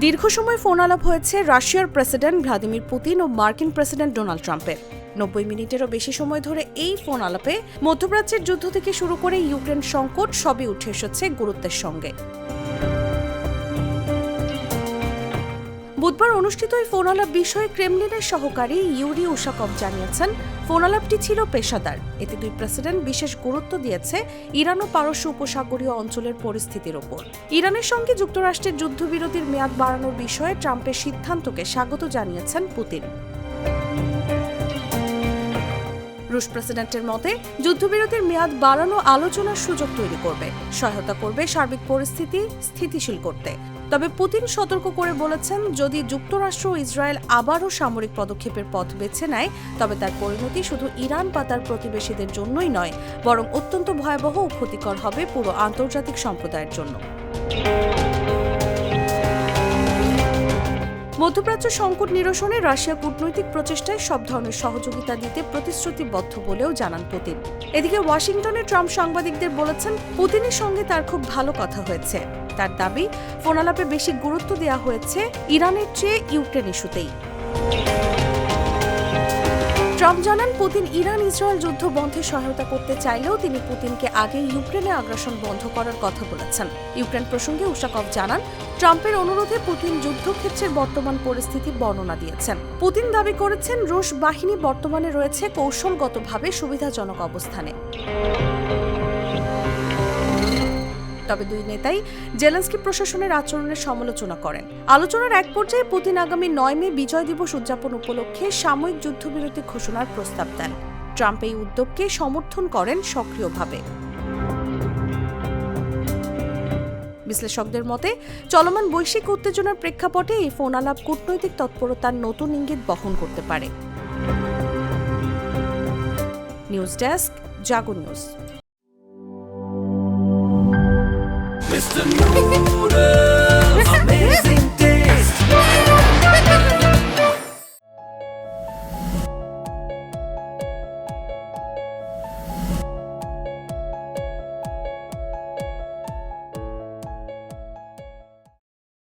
দীর্ঘ সময় ফোন আলাপ হয়েছে রাশিয়ার প্রেসিডেন্ট ভ্লাদিমির পুতিন ও মার্কিন প্রেসিডেন্ট ডোনাল্ড ট্রাম্পের। 90 মিনিটেরও বেশি সময় ধরে এই ফোন আলাপে মধ্যপ্রাচ্যের যুদ্ধ থেকে শুরু করে ইউক্রেন সংকট সবই উঠে এসেছে গুরুত্বের সঙ্গে। বুধবার অনুষ্ঠিত এই ফোন আলাপ বিষয়ে ক্রেমলিনের সহকারী ইউরি উশাকভ জানিয়েছেন, ফোন আলাপটি ছিল পেশাদার। এতে দুই প্রেসিডেন্ট বিশেষ গুরুত্ব দিয়েছে ইরান ও পারস্য উপসাগরীয় অঞ্চলের পরিস্থিতির ওপর। ইরানের সঙ্গে যুক্তরাষ্ট্রের যুদ্ধবিরতির মেয়াদ বাড়ানোর বিষয়ে ট্রাম্পের সিদ্ধান্তকে স্বাগত জানিয়েছেন পুতিন। রুশ প্রেসিডেন্টের মতে, যুদ্ধবিরতির মেয়াদ বাড়ানো আলোচনার সুযোগ তৈরি করবে, সহায়তা করবে সার্বিক পরিস্থিতি স্থিতিশীল করতে। তবে পুতিন সতর্ক করে বলেছেন, যদি যুক্তরাষ্ট্র ও ইসরায়েল আবারও সামরিক পদক্ষেপের পথ বেছে নেয়, তবে তার পরিণতি শুধু ইরান বা তার প্রতিবেশীদের জন্যই নয়, বরং অত্যন্ত ভয়াবহ ও ক্ষতিকর হবে পুরো আন্তর্জাতিক সম্প্রদায়ের জন্য। মধ্যপ্রাচ্য সংকট নিরসনে রাশিয়া কূটনৈতিক প্রচেষ্টায় সব ধরনের সহযোগিতা দিতে প্রতিশ্রুতিবদ্ধ বলেও জানান পুতিন। এদিকে ওয়াশিংটনে ট্রাম্প সাংবাদিকদের বলেছেন, পুতিনের সঙ্গে তার খুব ভালো কথা হয়েছে। তার দাবি, ফোন আলাপে বেশি গুরুত্ব দেওয়া হয়েছে ইরানের চেয়ে ইউক্রেন ইস্যুতেই। ট্রাম্প জানান, পুতিন ইরান ইসরায়েল যুদ্ধ বন্ধে সহায়তা করতে চাইলেও তিনি পুতিনকে আগে ইউক্রেনে আগ্রাসন বন্ধ করার কথা বলেছেন। ইউক্রেন প্রসঙ্গে উশাকভ জানান, ট্রাম্পের অনুরোধে পুতিন যুদ্ধক্ষেত্রের বর্তমান পরিস্থিতি বর্ণনা দিয়েছেন। পুতিন দাবি করেছেন, রুশ বাহিনী বর্তমানে রয়েছে কৌশলগতভাবে সুবিধাজনক অবস্থানে। তবে দুই নেতাই জেলেনস্কি প্রশাসনের আচরণের সমালোচনা করেন। আলোচনার এক পর্যায়ে পুতিন আগামী 9 মে বিজয় দিবস উদযাপন উপলক্ষে সাময়িক যুদ্ধবিরতি ঘোষণার প্রস্তাব দেন। ট্রাম্প এই উদ্যোগকে সমর্থন করেন সক্রিয়ভাবে। বিশ্লেষকদের মতে, চলমান বৈশ্বিক উত্তেজনার প্রেক্ষাপটে এই ফোন আলাপ কূটনৈতিক তৎপরতার নতুন ইঙ্গিত বহন করতে পারে। নিউজ ডেস্ক, জাগো নিউজ। Mr. Noodle